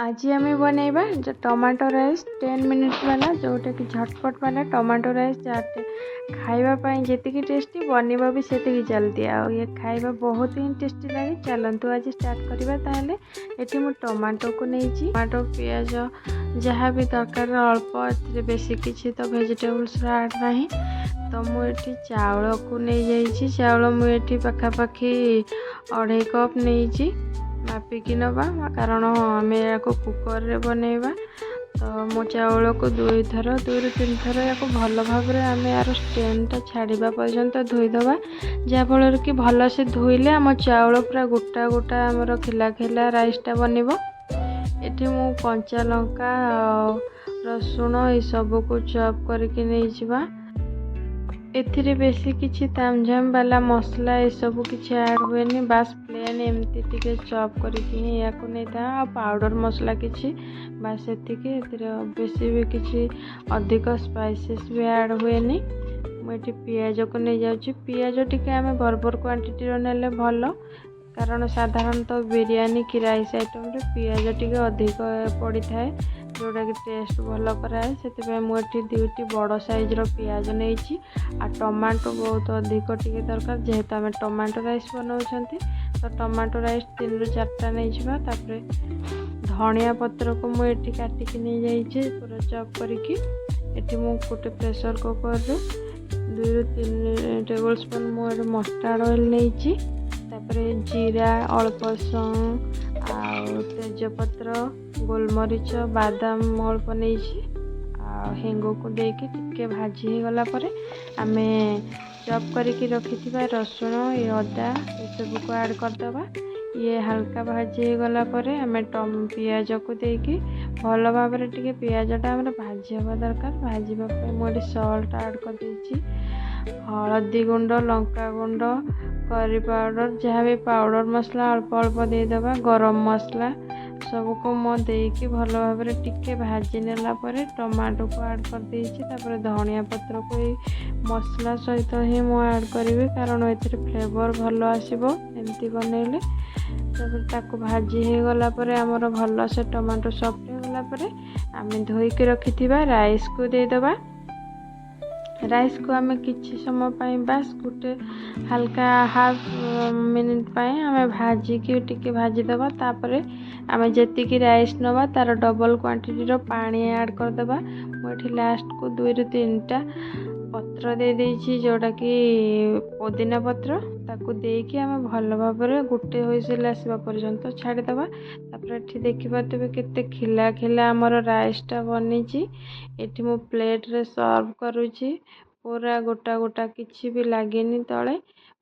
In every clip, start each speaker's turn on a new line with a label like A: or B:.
A: आज आम बनइबा जो टमाटो राइस 10 मिनिट वाला जोटा कि झटपट वाला टमाटो राइस जाते खाइबापी जी टेस्टी बनवा भी से जल्दी ये खाइबा बहुत ही टेस्टी लगे। चलतु आज स्टार्ट करवा ताले एटी मु टमाटो को नहीं टमाटो पियाज जहाँ भी दरकार अल्प बेसी किसी तो वेजिटेबल्स ऐड नहीं तो मुझे चाउल को नहीं जाइए चाउल मुझे पाखापाखि 2.5 कप नहीं मापिकी नवा कारण आम या कुकर रे बनइबा तो मो चाउल को 2 रु 3 थर या भल भाव आम यार स्टेनटा छाड़ा पर्यंत धोईदबा जहाँफल कि भल से धोइले आम चाउल पूरा गोटा गोटा आमर खिला खिला राइसटा बनब। एठी मु कंचा लंका रसुण ये सब को चॉप करके नहीं जावा एथिरे बेसी किसी तामझाम वाला मसला ये सब किसी ऐड हुए बास प्लेन एमती टिके चॉप करके या नहीं था पाउडर मसला किसी बास एतिके बेसी भी किसी अधिक स्पाइसेस भी ऐड हुए मुझे पियाज को नहीं जाऊँ पियाज टिके आम भरपूर क्वांटिटी नेले भल कारण साधारणतः बिरयानी की राइस आइटम रे पियाज टिके अधिक पड़ी था जोटा कि टेस्ट भल कराए से मुझे 2टी बड़ साइज रो पियाज नहीं आ टमाटो बहुत अधिक टिके दरकार जेहेतु आम टमाटो राइस बनाऊँच तो टमाटो राइस 3 ରୁ 4टा नहीं जापर धनिया पत्र को मुझे काटिकी नहीं जाइए पूरा चॉप करके एटी मु गोटे प्रेशर कुकर 2 ରୁ 3 टेबल स्पून मुझे मस्टार्ड ऑयल नहीं जीरा अल्प तेजपत्र गोलमरीच बादाम अल्प नहीं हेंग को देके टिके भाजी गला आम चॉप करके रखी रसुण ये अदा ये सब को ऐड करदबा ये हल्का भाजी गला आम पियाज को देकी भल भाव टिके पियाजटा आम भाजी हवा दरकार भाजवाई मुझे सल्ट ऐड कर हलदी गुंड लंका गुंड करी पाउडर जहाँ भी पाउडर मसला अल्प अल्प देदेबा गरम मसला सबको मो देकी भल भाव टिके भाजी नेला टमाटो को ऐड कर देछि धनिया पत्र को मसला सहित ही मो ऐड करी कारण ए फ्लेवर भल आसब एमती बनइले ताको भाजी हो गला आमर भल से टमाटो सॉफ्ट हो गला आम धोईकी रखी राइस को देदेबा राइस को आम किसी समय पाई बास गोटे हल्का हाफ मिनिट आम भाजिकी टिके भाजीदबा तापर आम जी राइस नवा तार डबल क्वांटिटी रो पानी ऐड करदबा मुझे लास्ट को 2 ରୁ 3टा पत्र दे देछि जोटा कि पुदीना पत्र ताकू देकी आम भल भाव गोटे हुइसिल आसवा पर्यंत छाड़ीदबा तापर एठी देखि पातबे केते खिला खिला आमर राइसटा बनीची एठी मु प्लेट रे सर्व करूची पूरा गोटा गोटा किछि भी लागेनी तले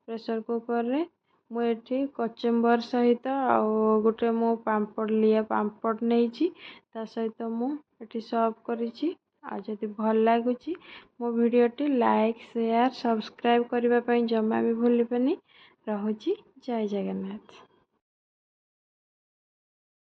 A: प्रेशर कुकर रे मुझे कचुम्बर सहित आउ गोटे मो पापड़ लिया पापड़ नहीं सहित मुझे सर्व करी जदि भल लगुच मो भिडियोटी लाइक शेयर सब्सक्राइब करने जमा भी भूलि रहुची। जय जगन्नाथ।